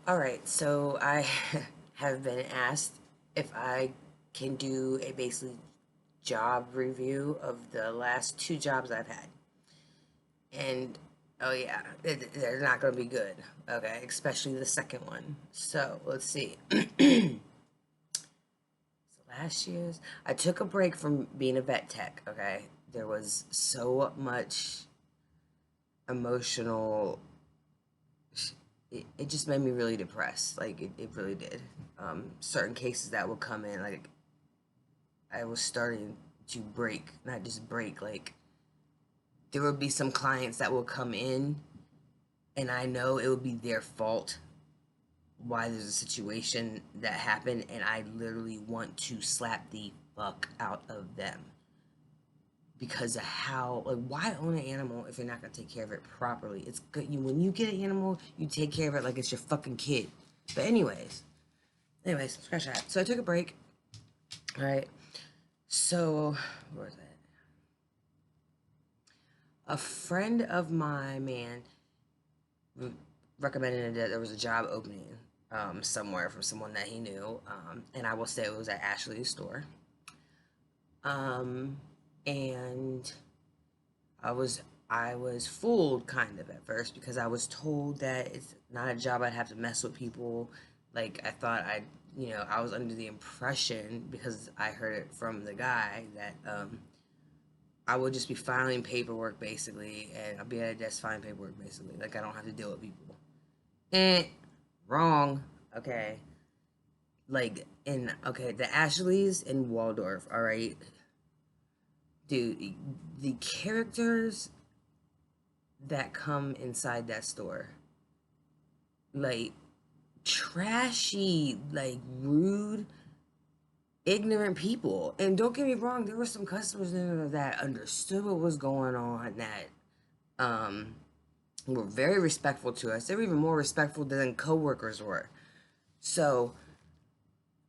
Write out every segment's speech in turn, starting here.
All right, so I have been asked if I can do a basically job review of the last two jobs I've had. And oh yeah, they're not going to be good, okay, especially the second one. So let's see. So last year's, I took a break from being a vet tech, okay? There was so much emotional, it just made me really depressed. Like, it really did. Certain cases that would come in, like, I was starting to break, not just break, like, there would be some clients that will come in, and I know it would be their fault why there's a situation that happened, and I literally want to slap the fuck out of them because of how, like, why own an animal if you're not gonna take care of it properly? It's good when you get an animal, you take care of it like it's your fucking kid. But anyways, scratch that. So I took a break. All right. So where was that? A friend of my man recommended that there was a job opening somewhere from someone that he knew, and I will say it was at Ashley's store. Um, and I was fooled kind of at first because I was told that it's not a job I'd have to mess with people. Like I thought I was under the impression because I heard it from the guy that I would just be filing paperwork basically, and I'll be at a desk filing paperwork basically. Like I don't have to deal with people. Eh, wrong. Okay. Like in okay, the Ashleys in Waldorf. All right, dude. The characters that come inside that store, like trashy, like rude, ignorant people. And don't get me wrong, there were some customers in there that understood what was going on. That um were very respectful to us. They were even more respectful than coworkers were. So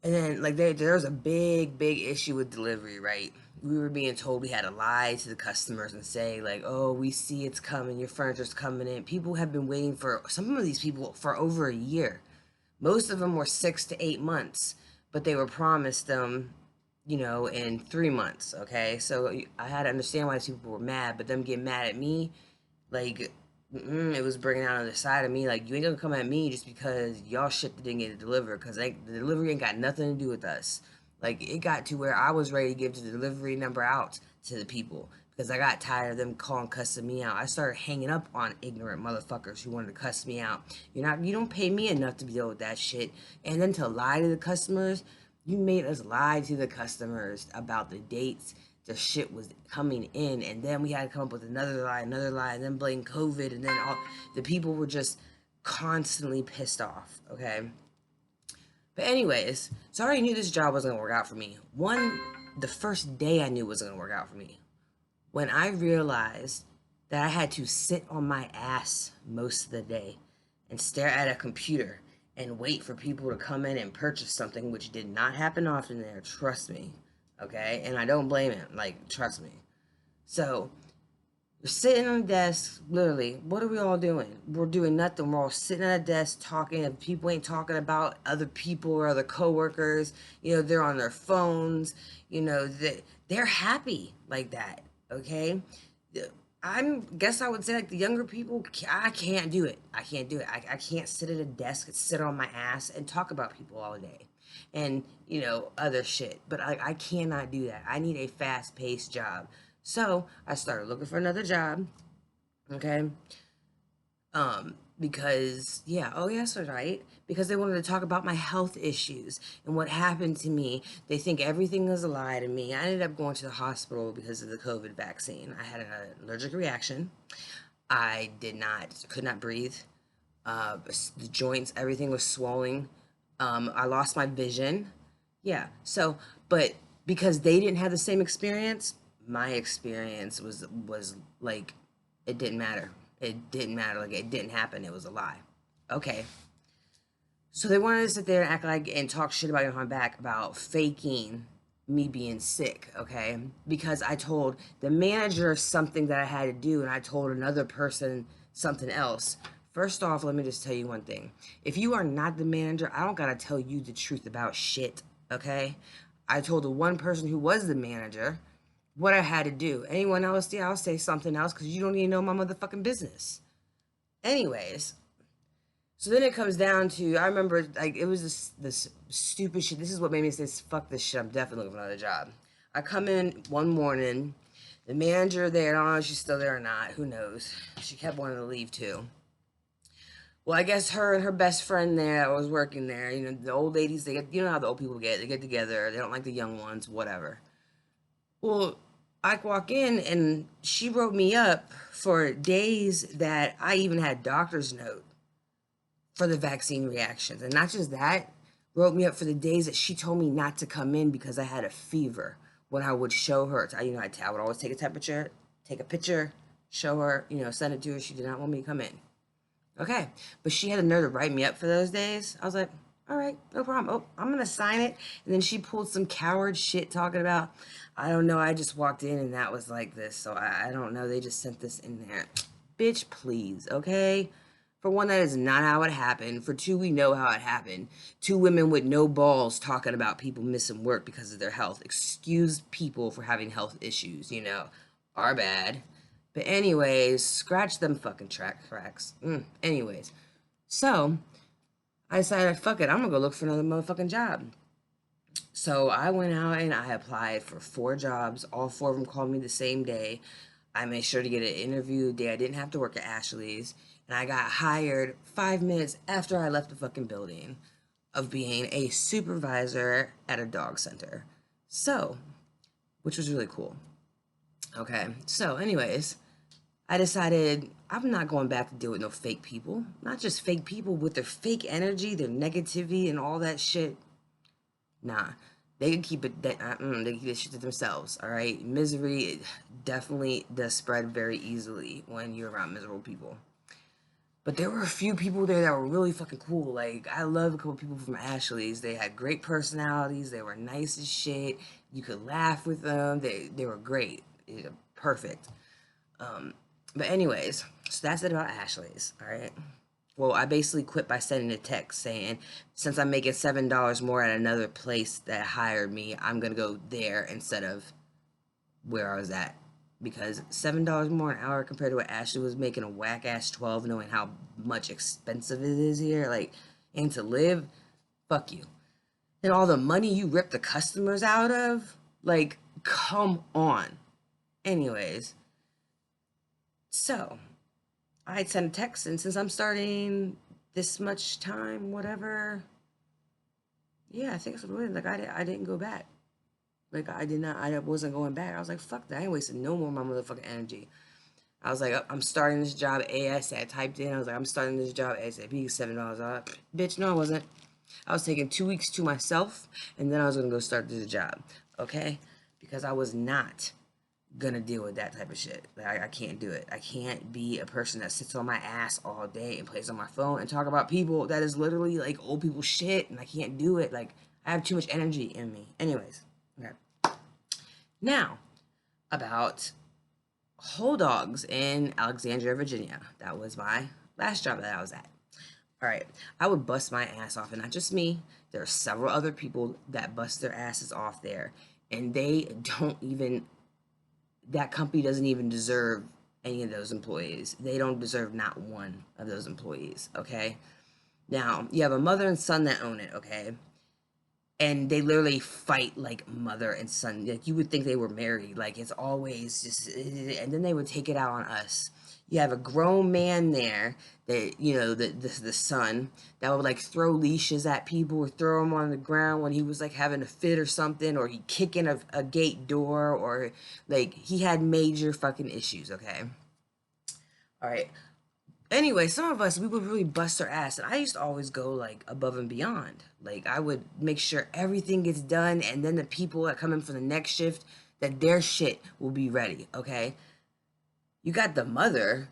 and then, like, there was a big issue with delivery, right? We were being told we had to lie to the customers and say, like, oh, we see it's coming, your furniture's coming in. People have been waiting for some of these people for over a year. Most of them were 6 to 8 months, but they were promised them, in 3 months, okay? So I had to understand why these people were mad, but them getting mad at me, like, it was bringing out another side of me. Like, you ain't gonna come at me just because y'all shit didn't get it delivered, because the delivery ain't got nothing to do with us. Like, it got to where I was ready to give the delivery number out to the people because I got tired of them calling cussing me out. I started hanging up on ignorant motherfuckers who wanted to cuss me out. You don't pay me enough to deal with that shit. And then to lie to the customers, you made us lie to the customers about the dates the shit was coming in, and then we had to come up with another lie, and then blame COVID, and then all the people were just constantly pissed off. Okay, but anyways, so I already knew this job wasn't gonna work out for me. The first day I knew it wasn't gonna work out for me when I realized that I had to sit on my ass most of the day and stare at a computer and wait for people to come in and purchase something, which did not happen often there, trust me. Okay, and I don't blame him, like, trust me. So we're sitting on the desk, literally. What are we all doing? We're doing nothing. We're all sitting at a desk talking, and people ain't talking about other people or other coworkers. They're on their phones. They're happy like that. Okay, guess I would say like the younger people. I can't do it. I can't do it. I can't sit at a desk and sit on my ass and talk about people all day, and other shit. But I cannot do that. I need a fast paced job. So I started looking for another job. Okay. Because yeah, oh yes, right. Because they wanted to talk about my health issues and what happened to me. They think everything is a lie to me. I ended up going to the hospital because of the COVID vaccine. I had an allergic reaction. Could not breathe. The joints, everything was swelling. I lost my vision. Yeah. So, but because they didn't have the same experience, my experience was like it didn't matter. It didn't matter. Like it didn't happen. It was a lie. Okay. So they wanted to sit there and act like and talk shit about behind my back about faking me being sick, okay? Because I told the manager something that I had to do and I told another person something else First off, let me just tell you one thing. If you are not the manager, I don't gotta tell you the truth about shit, okay? I told the one person who was the manager what I had to do. Anyone else, yeah, I'll say something else because you don't even know my motherfucking business. Anyways, so then it comes down to, I remember, like, it was this stupid shit. This is what made me say, fuck this shit, I'm definitely looking for another job. I come in one morning, the manager there, I don't know if she's still there or not, who knows. She kept wanting to leave too. Well, I guess her and her best friend there that was working there, you know, the old ladies, they get, you know how the old people get, they get together, they don't like the young ones, whatever. Well, I walk in and she wrote me up for days that I even had doctor's note for the vaccine reactions. And not just that, wrote me up for the days that she told me not to come in because I had a fever. When I would show her, you know, I would always take a temperature, take a picture, show her, you know, send it to her. She did not want me to come in. Okay. But she had the nerve to write me up for those days. I was like, all right, no problem. Oh, I'm going to sign it. And then she pulled some coward shit talking about, I don't know, I just walked in and that was like this. So I don't know. They just sent this in there. Bitch, please, okay? For one, that is not how it happened. For two, we know how it happened. Two women with no balls talking about people missing work because of their health. Excuse people for having health issues, you know, are bad. But anyways, scratch them fucking tracks. Anyways, so I decided, fuck it, I'm gonna go look for another motherfucking job. So I went out and I applied for 4 jobs. All 4 of them called me the same day. I made sure to get an interview the day I didn't have to work at Ashley's. And I got hired 5 minutes after I left the fucking building of being a supervisor at a dog center. So, which was really cool. Okay, so, anyways, I decided I'm not going back to deal with no fake people. Not just fake people with their fake energy, their negativity, and all that shit. Nah, they can keep it. They can keep this shit to themselves. All right, misery definitely does spread very easily when you're around miserable people. But there were a few people there that were really fucking cool. Like, I love a couple people from Ashley's. They had great personalities. They were nice as shit. You could laugh with them. They were great. Perfect. Um, but anyways, so that's it about Ashley's. All right. Well, I basically quit by sending a text saying, since I'm making $7 more at another place that hired me, I'm gonna go there instead of where I was at. Because $7 more an hour compared to what Ashley was making a whack ass 12, knowing how much expensive it is here, like, and to live, fuck you. And all the money you rip the customers out of, like, come on. Anyways, so I sent a text, and since I'm starting this much time, whatever, yeah, I think it's what it is. Like, I didn't go back. Like, I wasn't going back. I was like, fuck that. I ain't wasting no more of my motherfucking energy. I was like, I'm starting this job ASAP. I typed in, I was like, I'm starting this job ASAP, $7 off. Bitch, no, I wasn't. I was taking 2 weeks to myself, and then I was gonna go start this job, okay? Because I was not gonna deal with that type of shit. Like, I can't do it. I can't be a person that sits on my ass all day and plays on my phone and talk about people that is literally like old people shit, and I can't do it. Like, I have too much energy in me. Anyways, okay. Now, about whole dogs in Alexandria, Virginia. That was my last job that I was at. All right, I would bust my ass off, and not just me. There are several other people that bust their asses off there, and they don't even, that company doesn't even deserve any of those employees. They don't deserve not one of those employees, okay? Now, you have a mother and son that own it, okay? And they literally fight like mother and son. Like, you would think they were married. Like, it's always just, and then they would take it out on us. You have a grown man there that, you know, the son that would like throw leashes at people or throw them on the ground when he was like having a fit or something, or he kicking a gate door, or like he had major fucking issues. Okay, all right. Anyway, some of us, we would really bust our ass, and I used to always go like above and beyond. Like, I would make sure everything gets done, and then the people that come in for the next shift, that their shit will be ready. Okay, you got the mother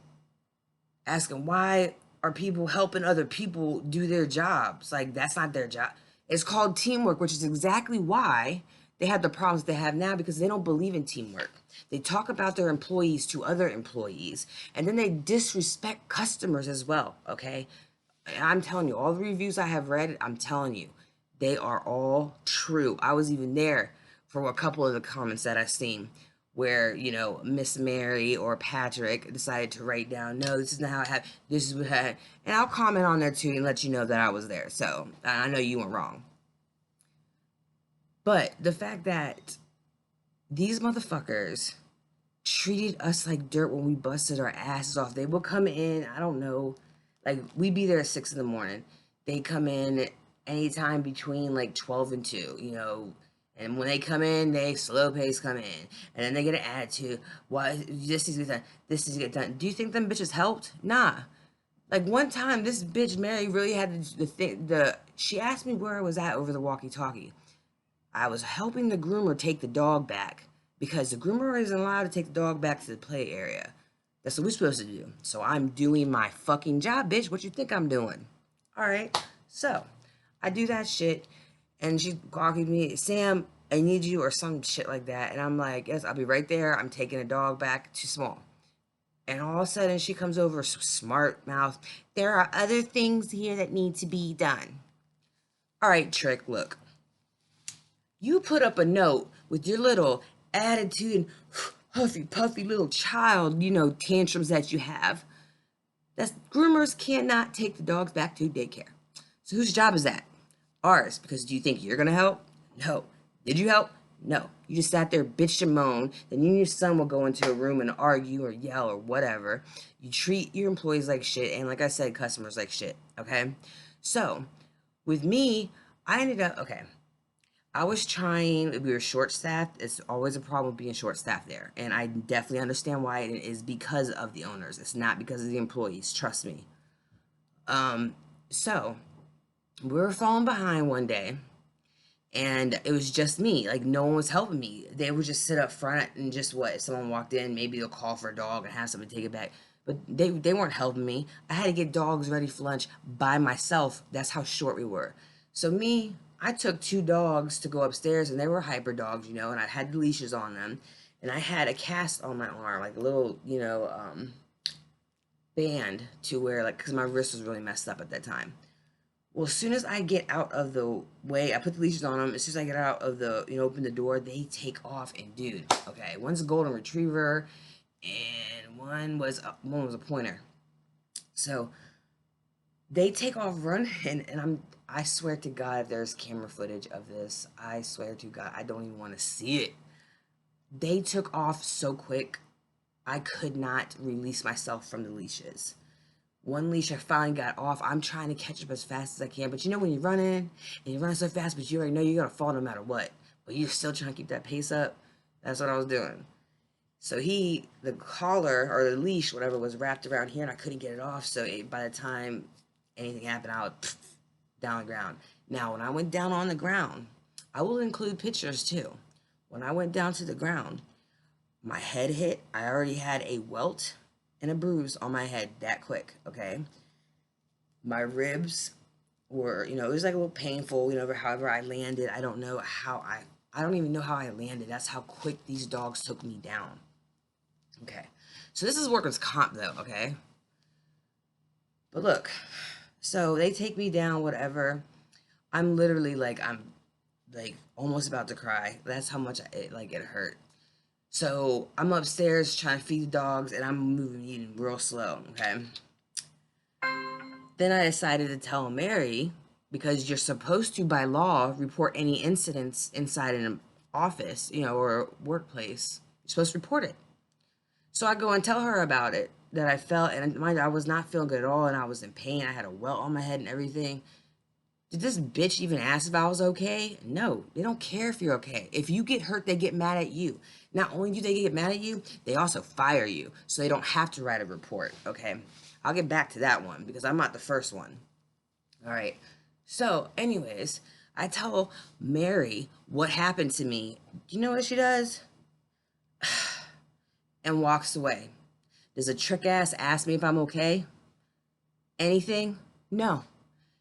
asking, why are people helping other people do their jobs? Like, that's not their job. It's called teamwork, which is exactly why they had the problems they have now because they don't believe in teamwork. They talk about their employees to other employees, and then they disrespect customers as well, okay? I'm telling you, all the reviews I have read, I'm telling you, they are all true. I was even there for a couple of the comments that I've seen where, Miss Mary or Patrick decided to write down, no, this is not how it happened. This is what happened. And I'll comment on there too and let you know that I was there. So I know you went wrong. But the fact that these motherfuckers treated us like dirt when we busted our asses off. They would come in, I don't know, like we'd be there at 6 in the morning. They come in anytime between like 12 and 2. And when they come in, they slow pace come in. And then they get an attitude. Why this needs to get done? This needs to get done. Do you think them bitches helped? Nah. Like one time, this bitch Mary really had the thing. She asked me where I was at over the walkie-talkie. I was helping the groomer take the dog back because the groomer isn't allowed to take the dog back to the play area. That's what we're supposed to do. So I'm doing my fucking job, bitch. What you think I'm doing? All right. So I do that shit, and she's walking me, Sam, I need you, or some shit like that. And I'm like, yes, I'll be right there. I'm taking a dog back. Too small. And all of a sudden, she comes over, smart mouth. There are other things here that need to be done. All right, Trick, look. You put up a note with your little attitude and huffy puffy little child, tantrums that you have. That's groomers cannot take the dogs back to daycare. So whose job is that? Ours. Because do you think you're gonna help? No. Did you help? No. You just sat there, bitched and moaned. Then you and your son will go into a room and argue or yell or whatever. You treat your employees like shit, and like I said, customers like shit. Okay. So with me, I ended up I was trying, we were short staffed. It's always a problem being short staffed there. And I definitely understand why it is because of the owners. It's not because of the employees, trust me. So we were falling behind one day and it was just me. Like no one was helping me. They would just sit up front and just if someone walked in, maybe they'll call for a dog and have someone take it back. But they weren't helping me. I had to get dogs ready for lunch by myself. That's how short we were. So I took 2 dogs to go upstairs, and they were hyper dogs, and I had the leashes on them, and I had a cast on my arm, like a little, band to wear, because my wrist was really messed up at that time. Well, as soon as I get out of the way, I put the leashes on them. As soon as I get out of open the door, they take off, and dude, okay, one's a golden retriever, and one was a pointer. So they take off running, and I swear to God, if there's camera footage of this, I swear to God, I don't even want to see it. They took off so quick, I could not release myself from the leashes. One leash I finally got off. I'm trying to catch up as fast as I can, but when you're running, and you're running so fast, but you already know you're going to fall no matter what, but you're still trying to keep that pace up, that's what I was doing. So the collar, or the leash, whatever, was wrapped around here, and I couldn't get it off, so by the time anything happened, I would down the ground. Now, when I went down on the ground, I will include pictures too. When I went down to the ground, my head hit. I already had a welt and a bruise on my head that quick, okay? My ribs were, it was like a little painful, however I landed. I don't know how I don't even know how I landed. That's how quick these dogs took me down. Okay. So this is workers' comp though, okay? But look, so they take me down, whatever. I'm literally I'm almost about to cry. That's how much it hurt. So I'm upstairs trying to feed the dogs, and I'm eating real slow, okay? Then I decided to tell Mary, because you're supposed to, by law, report any incidents inside an office, or a workplace. You're supposed to report it. So I go and tell her about it, that I felt, and mind you, I was not feeling good at all, and I was in pain. I had a welt on my head and everything. Did this bitch even ask if I was okay? No, they don't care if you're okay. If you get hurt, they get mad at you. Not only do they get mad at you, they also fire you, so they don't have to write a report, okay? I'll get back to that one, because I'm not the first one. All right. So, anyways, I tell Mary what happened to me. Do you know what she does? And walks away. Does a trick ass ask me if I'm okay? Anything? No.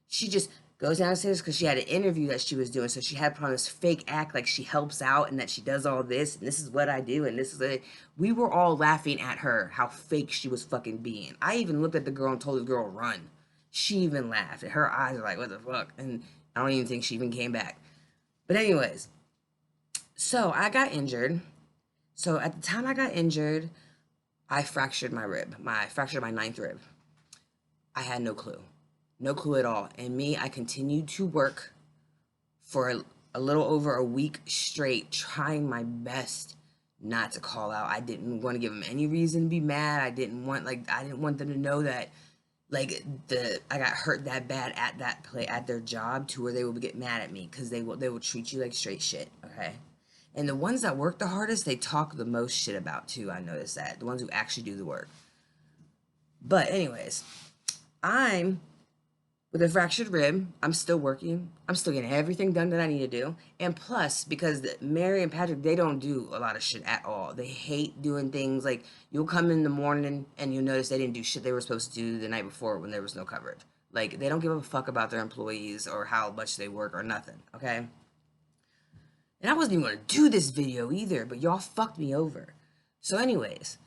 She just Goes downstairs because she had an interview that she was doing. So she had put on this fake act like she helps out and that she does all this. And this is what I do. And this is it. We were all laughing at her, how fake she was fucking being. I even looked at the girl and told the girl, run. She even laughed. And her eyes were like, what the fuck? And I don't even think she even came back. But anyways, so I got injured. So at the time I got injured, I fractured my rib. I fractured my 9th rib. I had no clue. No clue at all. And me, I continued to work for a little over a week straight, trying my best not to call out. I didn't want to give them any reason to be mad. I didn't want them to know that I got hurt that bad at their job to where they would get mad at me, because they will treat you like straight shit, okay? And the ones that work the hardest, they talk the most shit about too. I noticed that. The ones who actually do the work. But anyways, I'm with a fractured rib. I'm still working. I'm still getting everything done that I need to do. And plus, because Mary and Patrick, they don't do a lot of shit at all. They hate doing things like, you'll come in the morning and you'll notice they didn't do shit they were supposed to do the night before when there was no coverage. Like, they don't give a fuck about their employees or how much they work or nothing, okay? And I wasn't even going to do this video either, but y'all fucked me over. So anyways,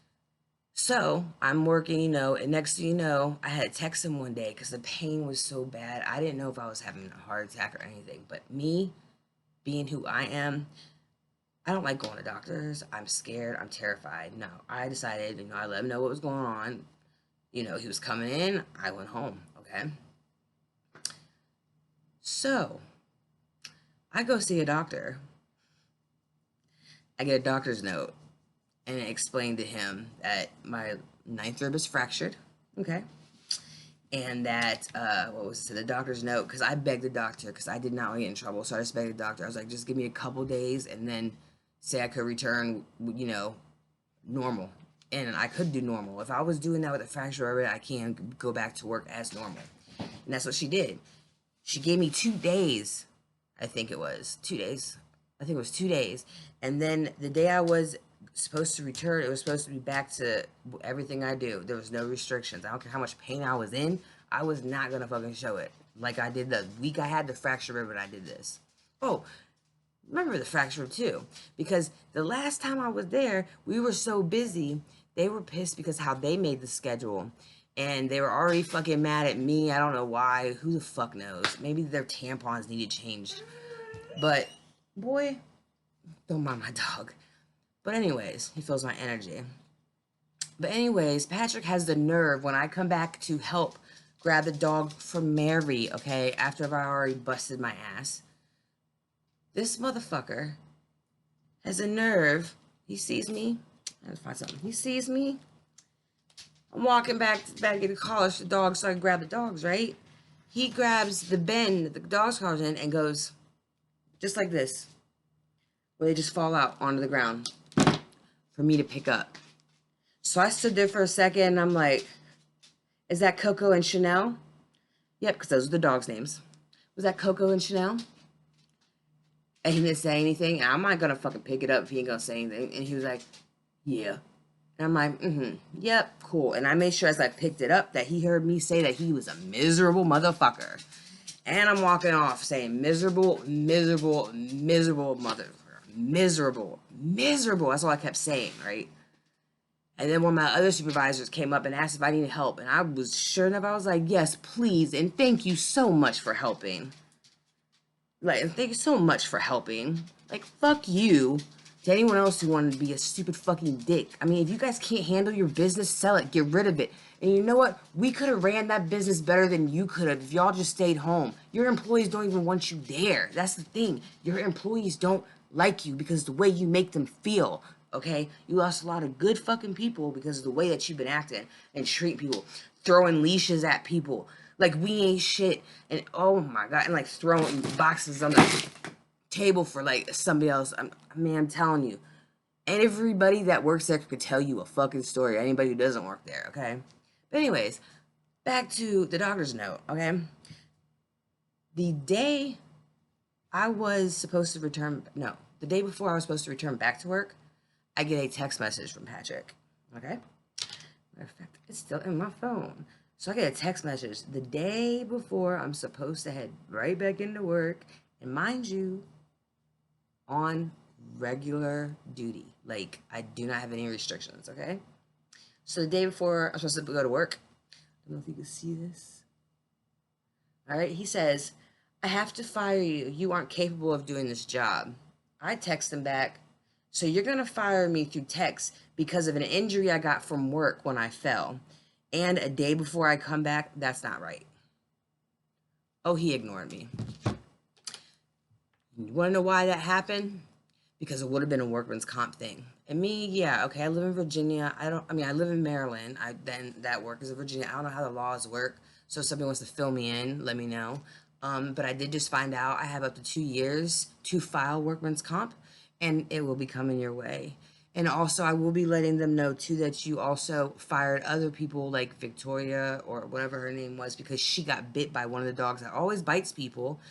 so I'm working, and next thing you know, I had to text him one day because the pain was so bad. I didn't know if I was having a heart attack or anything, but me, being who I am, I don't like going to doctors. I'm scared. I'm terrified. No, I decided, I let him know what was going on. He was coming in. I went home, okay? So I go see a doctor. I get a doctor's note, and it explained to him that my 9th rib is fractured, okay? And that, the doctor's note, because I begged the doctor, because I did not want to get in trouble, so I just begged the doctor. I was like, just give me a couple days, and then say I could return, normal. And I could do normal. If I was doing that with a fractured rib, I can go back to work as normal. And that's what she did. She gave me 2 days, I think it was 2 days. I think it was 2 days. And then the day I was supposed to return, it was supposed to be back to everything I do. There was no restrictions. I don't care how much pain I was in. I was not going to fucking show it. Like I did the week I had the fractured rib and I did this. Oh, remember the fracture too. Because the last time I was there, we were so busy. They were pissed because how they made the schedule. And they were already fucking mad at me. I don't know why. Who the fuck knows? Maybe their tampons needed changed. But, boy, don't mind my dog. But anyways, he feels my energy. But anyways, Patrick has the nerve when I come back to help grab the dog from Mary, okay, after I've already busted my ass. This motherfucker has a nerve. He sees me. I have to find something. He sees me. I'm walking back to get a collar for the dog so I can grab the dogs, right? He grabs the bin that the dog's collar's in and goes just like this, where they just fall out onto the ground for me to pick up. So I stood there for a second and I'm like, is that Coco and Chanel? Yep, because those are the dogs' names. Was that Coco and Chanel? And he didn't say anything. And I'm not going to fucking pick it up if he ain't going to say anything. And he was like, yeah. And I'm like, yep, cool. And I made sure as I picked it up that he heard me say that he was a miserable motherfucker. And I'm walking off saying miserable, miserable, miserable motherfucker. Miserable, miserable. That's all I kept saying, right? And then one of my other supervisors came up and asked if I needed help. And I was sure enough, I was like, yes, please. And thank you so much for helping. Like, thank you so much for helping. Like, fuck you to anyone else who wanted to be a stupid fucking dick. I mean, if you guys can't handle your business, sell it. Get rid of it. And you know what? We could have ran that business better than you could have if y'all just stayed home. Your employees don't even want you there. That's the thing. Your employees don't like you because of the way you make them feel. Okay? You lost a lot of good fucking people because of the way that you've been acting and treating people. Throwing leashes at people. Like we ain't shit. And oh my God. And like throwing boxes on the table for like somebody else. I'm telling you. Everybody that works there could tell you a fucking story. Anybody who doesn't work there, okay? But anyways, back to the doctor's note, okay? The day I was supposed to return, no, the day before I was supposed to return back to work, I get a text message from Patrick, okay? Matter of fact, it's still in my phone. So I get a text message the day before I'm supposed to head right back into work. And mind you, on regular duty. Like, I do not have any restrictions, okay? So the day before I'm supposed to go to work, I don't know if you can see this. All right, he says, I have to fire you. You aren't capable of doing this job. I text him back, so you're going to fire me through text because of an injury I got from work when I fell. And a day before I come back, that's not right. Oh, he ignored me. You want to know why that happened? Because it would have been a workman's comp thing. And me, yeah, okay, I live in Virginia. I live in Maryland. Then that work is in Virginia. I don't know how the laws work. So if somebody wants to fill me in, let me know. But I did just find out I have up to 2 years to file workman's comp, and it will be coming your way. And also, I will be letting them know too that you also fired other people like Victoria or whatever her name was because she got bit by one of the dogs that always bites people.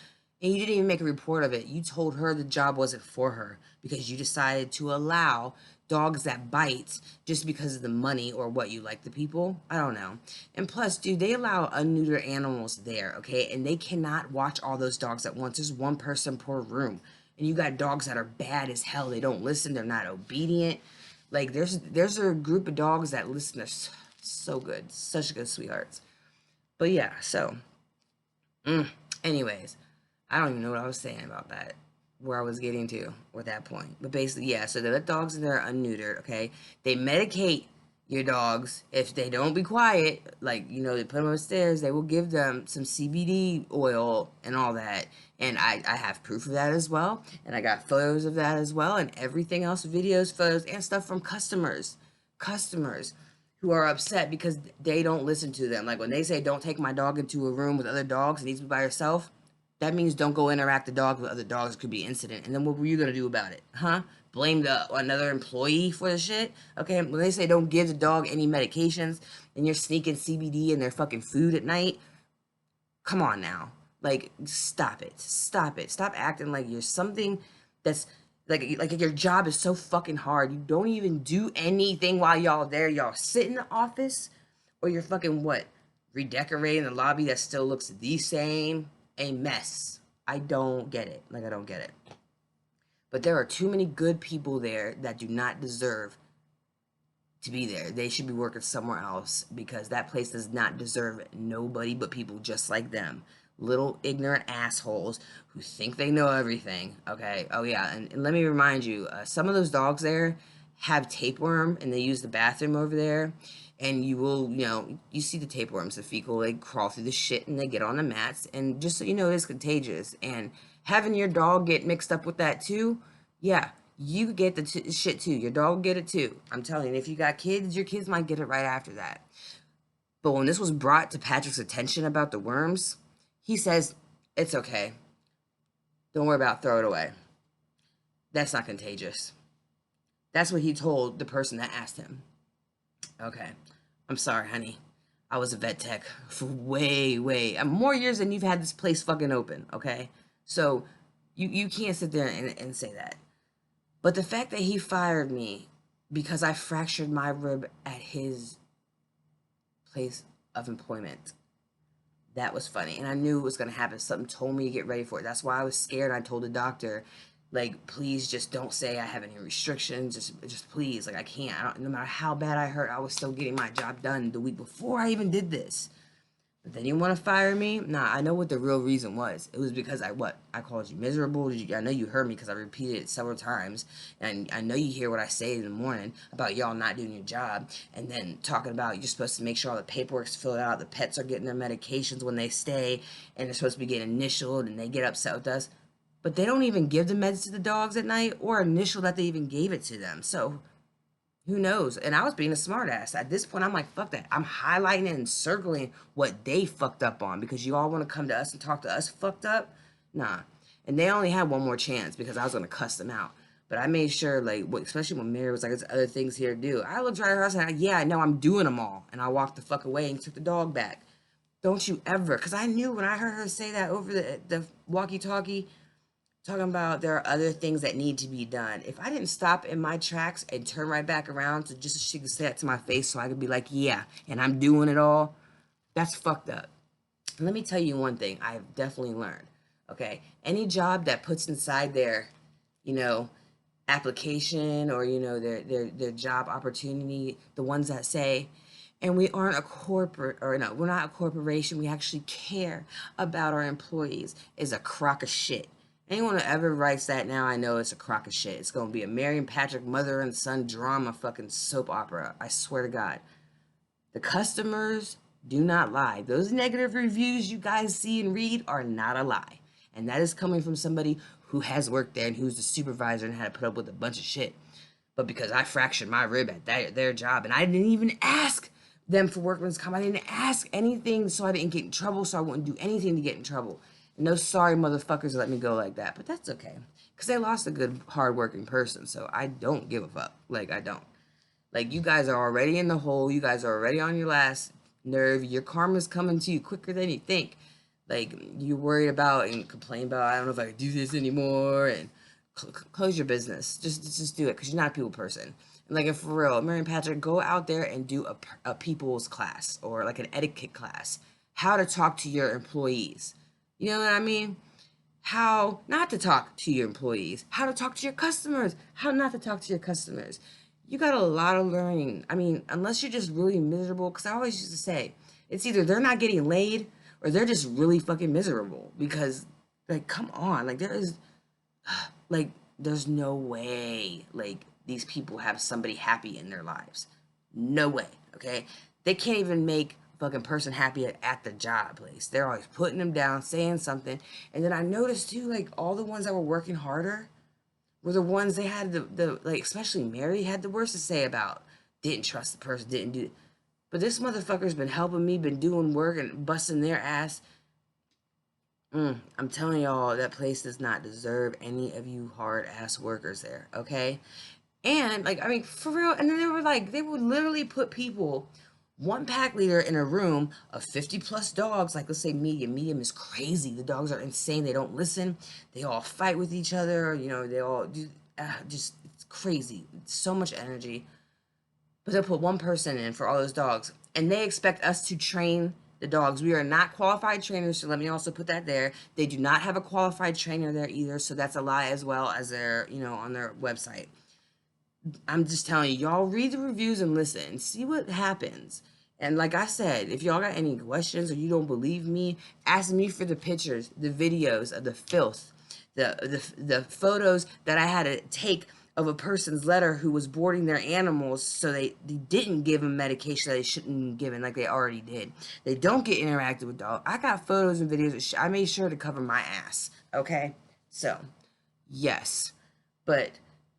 And you didn't even make a report of it. You told her the job wasn't for her because you decided to allow dogs that bite just because of the money or what you like the people. I don't know. And plus, dude, they allow unneutered animals there, okay? And they cannot watch all those dogs at once. There's one person per room. And you got dogs that are bad as hell. They don't listen. They're not obedient. Like, there's a group of dogs that listen. They're so good. Such good sweethearts. But yeah, so, anyways. I don't even know what I was saying about that, where I was getting to with that point. But basically, yeah, so they let dogs in there unneutered, okay? They medicate your dogs. If they don't be quiet, like, they put them upstairs, they will give them some CBD oil and all that. And I have proof of that as well. And I got photos of that as well. And everything else, videos, photos, and stuff from customers. Customers who are upset because they don't listen to them. Like when they say, don't take my dog into a room with other dogs, it needs to be by yourself. That means don't go interact the dog with other dogs. It could be an incident. And then what were you gonna do about it? Huh? Blame another employee for the shit? Okay, when they say don't give the dog any medications and you're sneaking CBD in their fucking food at night, come on now. Like, stop it. Stop it. Stop acting like you're something that's like your job is so fucking hard. You don't even do anything while y'all there. Y'all sit in the office or you're fucking what? Redecorating the lobby that still looks the same. A mess. I don't get it. Like, I don't get it. But there are too many good people there that do not deserve to be there. They should be working somewhere else because that place does not deserve nobody but people just like them. Little ignorant assholes who think they know everything. Okay. Oh, yeah. And let me remind you, some of those dogs there have tapeworm and they use the bathroom over there. And you will, you see the tapeworms, the fecal, they crawl through the shit and they get on the mats. And just so you know, it is contagious. And having your dog get mixed up with that too, yeah, you get the shit too. Your dog will get it too. I'm telling you, if you got kids, your kids might get it right after that. But when this was brought to Patrick's attention about the worms, he says, it's okay. Don't worry about it, throw it away. That's not contagious. That's what he told the person that asked him. Okay. I'm sorry, honey. I was a vet tech for way more years than you've had this place fucking open, okay? So you can't sit there and say that. But the fact that he fired me because I fractured my rib at his place of employment, that was funny. And I knew it was going to happen. Something told me to get ready for it. That's why I was scared. I told the doctor, like, please just don't say I have any restrictions. Just please, like, I can't. No matter how bad I hurt, I was still getting my job done the week before I even did this. But then you want to fire me? Nah, I know what the real reason was. It was because I called you miserable. I know you heard me because I repeated it several times. And I know you hear what I say in the morning about y'all not doing your job. And then talking about you're supposed to make sure all the paperwork's filled out. The pets are getting their medications when they stay. And they're supposed to be getting initialed. And they get upset with us. But they don't even give the meds to the dogs at night or initial that they even gave it to them. So who knows? And I was being a smartass. At this point, I'm like, fuck that. I'm highlighting and circling what they fucked up on because you all want to come to us and talk to us fucked up? Nah. And they only had one more chance because I was going to cuss them out. But I made sure, like, especially when Mary was like, there's other things here to do. I looked right at her and I said, yeah, I know, I'm doing them all. And I walked the fuck away and took the dog back. Don't you ever. Because I knew when I heard her say that over the walkie-talkie, talking about there are other things that need to be done. If I didn't stop in my tracks and turn right back around to just so she could say that to my face so I could be like, yeah, and I'm doing it all, That's fucked up. And let me tell you one thing I've definitely learned. Okay, any job that puts inside their, you know, application, or their job opportunity, the ones that say, and we aren't a corporate, or no, we're not a corporation, we actually care about our employees, is a crock of shit. Anyone who ever writes that now, I know it's a crock of shit. It's gonna be a Mary and Patrick mother and son drama fucking soap opera, I swear to God. The customers do not lie. Those negative reviews you guys see and read are not a lie. And that is coming from somebody who has worked there and who's the supervisor and had to put up with a bunch of shit. But because I fractured my rib at their job, and I didn't even ask them for workman's comp, I didn't ask anything, so I didn't get in trouble, so I wouldn't do anything to get in trouble. And those sorry motherfuckers let me go like that. But that's okay. Because they lost a good, hardworking person, so I don't give a fuck. Like, I don't. Like, you guys are already in the hole. You guys are already on your last nerve. Your karma's coming to you quicker than you think. Like, you're worried about and complain about, I don't know if I can do this anymore, and close your business. Just do it, because you're not a people person. And like, for real, Mary and Patrick, go out there and do a people's class, or like an etiquette class. How to talk to your employees. You know what I mean? How not to talk to your employees. How to talk to your customers. How not to talk to your customers. You got a lot of learning. I mean, unless you're just really miserable, because I always used to say, it's either they're not getting laid or they're just really fucking miserable. Because, like, come on. Like, there's no way, like, these people have somebody happy in their lives. No way, okay? They can't even make a fucking person happy at the job place. They're always putting them down, saying something. And then I noticed, too, like, all the ones that were working harder were the ones they had the like, especially Mary had the worst to say about. Didn't trust the person, didn't do it. But this motherfucker's been helping me, been doing work and busting their ass. I'm telling y'all, that place does not deserve any of you hard ass workers there, okay? And like, I mean, for real. And then they would literally put people, one pack leader in a room of 50 plus dogs. Like, let's say medium. Medium is crazy. The dogs are insane. They don't listen. They all fight with each other. They all do, just, it's crazy. It's so much energy. But they'll put one person in for all those dogs. And they expect us to train the dogs. We are not qualified trainers, so let me also put that there. They do not have a qualified trainer there either, so that's a lie as well, as their, on their website. I'm just telling you, y'all read the reviews and listen. See what happens. And like I said, if y'all got any questions or you don't believe me, ask me for the pictures, the videos of the filth, the photos that I had to take of a person's letter who was boarding their animals, so they didn't give them medication that they shouldn't have given, like they already did. They don't get interactive with dogs. I got photos and videos. I made sure to cover my ass. Okay? So, yes. But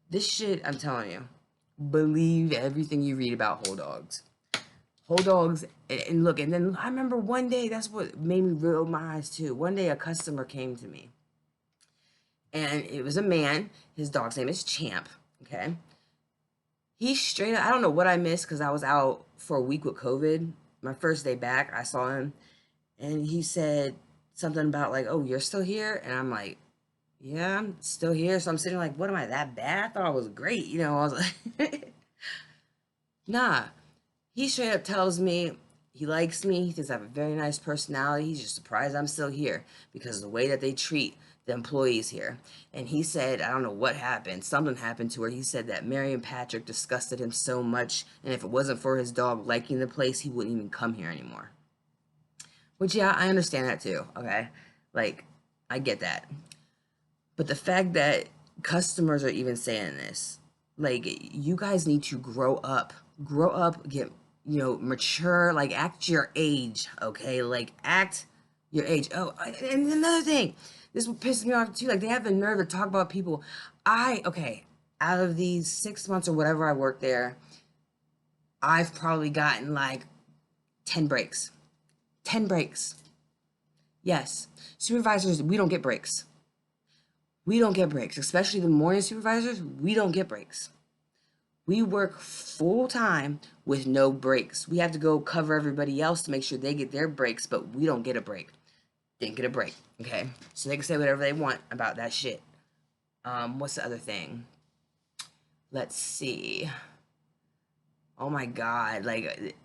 this shit, I'm telling you, believe everything you read about whole dogs. Whole dogs, and look, and then I remember one day, that's what made me roll my eyes too. One day a customer came to me, and it was a man. His dog's name is Champ, okay? He straight up, I don't know what I missed, because I was out for a week with COVID. My first day back, I saw him, and he said something about like, oh, you're still here? And I'm like, yeah, I'm still here. So I'm sitting like, what am I, that bad? I thought I was great. I was like, nah. He straight up tells me he likes me. He thinks I have a very nice personality. He's just surprised I'm still here because of the way that they treat the employees here. And he said, I don't know what happened. Something happened to her. He said that Mary and Patrick disgusted him so much, and if it wasn't for his dog liking the place, he wouldn't even come here anymore. Which, yeah, I understand that too, okay? Like, I get that. But the fact that customers are even saying this, like, you guys need to grow up. Grow up, get, mature, like, act your age, okay? Like, act your age. Oh, and another thing, this will piss me off too. Like, they have the nerve to talk about people. Okay, out of these 6 months or whatever I worked there, I've probably gotten like 10 breaks. 10 breaks. Yes. Supervisors, we don't get breaks. We don't get breaks, especially the morning supervisors. We don't get breaks. We work full time with no breaks. We have to go cover everybody else to make sure they get their breaks, but we don't get a break. Didn't get a break, okay? So they can say whatever they want about that shit. What's the other thing? Let's see. Oh my God, like,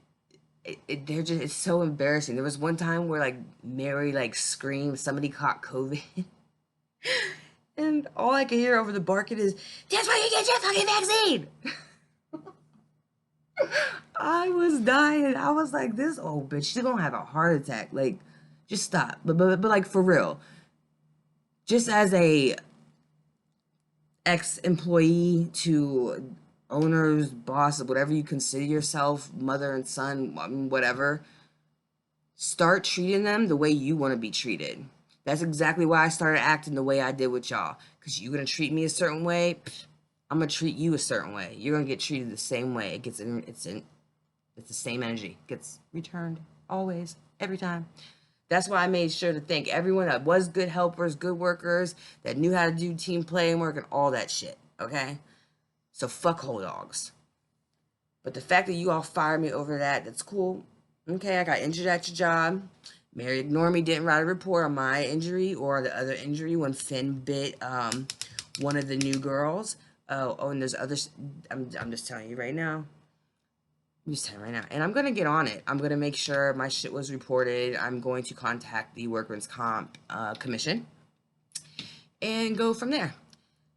they're just, it's so embarrassing. There was one time where like Mary like screamed somebody caught COVID. And all I could hear over the barking is, "That's why you get your fucking vaccine." I was dying. I was like, this old bitch, she's gonna have a heart attack. Like, just stop. But like for real, just as a ex-employee to owners, boss, whatever you consider yourself, mother and son, I mean, whatever, start treating them the way you want to be treated. That's exactly why I started acting the way I did with y'all. Because you're going to treat me a certain way, I'm going to treat you a certain way. You're going to get treated the same way. It's the same energy. It gets returned always, every time. That's why I made sure to thank everyone that was good helpers, good workers, that knew how to do team play and work and all that shit, okay? So fuck whole dogs. But the fact that you all fired me over that, that's cool. Okay, I got injured at your job. Mary ignored me, didn't write a report on my injury or the other injury when Finn bit one of the new girls. Oh, and there's others. I'm just telling you right now. I'm just telling you right now. And I'm going to get on it. I'm going to make sure my shit was reported. I'm going to contact the Workman's Comp Commission and go from there.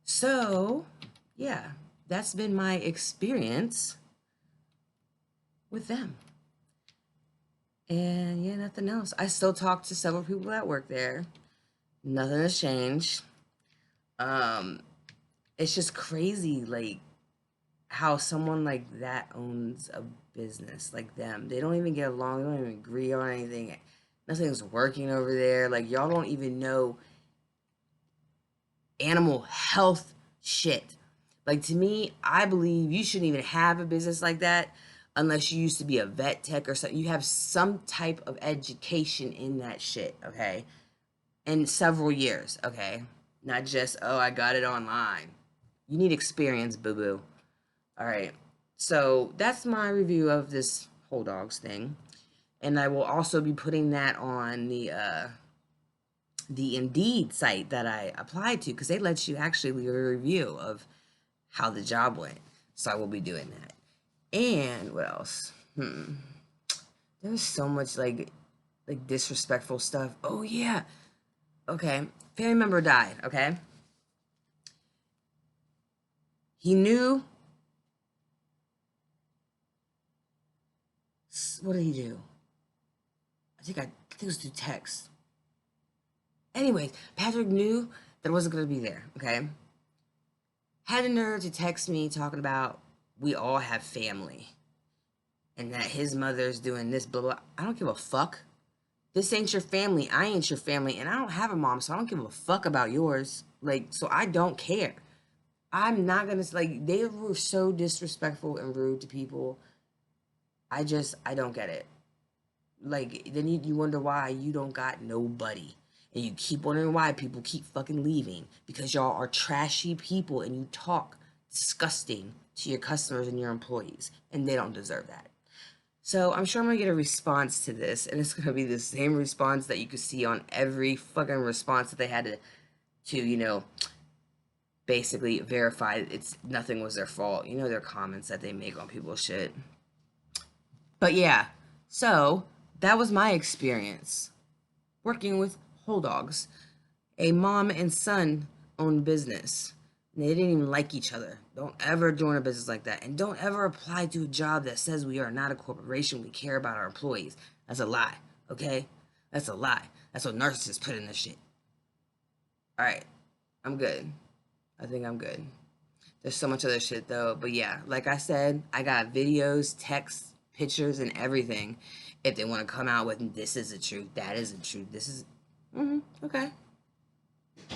So, yeah, that's been my experience with them. And yeah, nothing else. I still talk to several people that work there. Nothing has changed. It's just crazy, like, how someone like that owns a business, like them. They don't even get along. They don't even agree on anything. Nothing's working over there. Like, y'all don't even know animal health shit. Like, to me, I believe you shouldn't even have a business like that unless you used to be a vet tech or something. You have some type of education in that shit, okay? In several years, okay? Not just, oh, I got it online. You need experience, boo-boo. All right. So that's my review of this whole dogs thing. And I will also be putting that on the Indeed site that I applied to, because they let you actually leave a review of how the job went. So I will be doing that. And what else? There's so much like disrespectful stuff. Oh yeah. Okay. Family member died, okay? He knew. What did he do? I think it was through text. Anyways, Patrick knew that I wasn't gonna be there, okay? Had the nerve to text me talking about we all have family and that his mother's doing this, blah, blah. I don't give a fuck. This ain't your family. I ain't your family. And I don't have a mom, so I don't give a fuck about yours. Like, so I don't care. I'm not gonna, like, they were so disrespectful and rude to people. I don't get it. Like, then you wonder why you don't got nobody. And you keep wondering why people keep fucking leaving. Because y'all are trashy people and you talk disgusting to your customers and your employees. And they don't deserve that. So I'm sure I'm going to get a response to this. And it's going to be the same response that you could see on every fucking response that they had to basically verify nothing was their fault. You know, their comments that they make on people's shit. But yeah, so that was my experience working with whole dogs, a mom and son owned business. And they didn't even like each other. Don't ever join a business like that. And don't ever apply to a job that says we are not a corporation. We care about our employees. That's a lie, okay? That's a lie. That's what narcissists put in this shit. All right, I'm good. I think I'm good. There's so much other shit though. But yeah, like I said, I got videos, texts, pictures, and everything. If they want to come out with this is the truth, that isn't true. This is okay.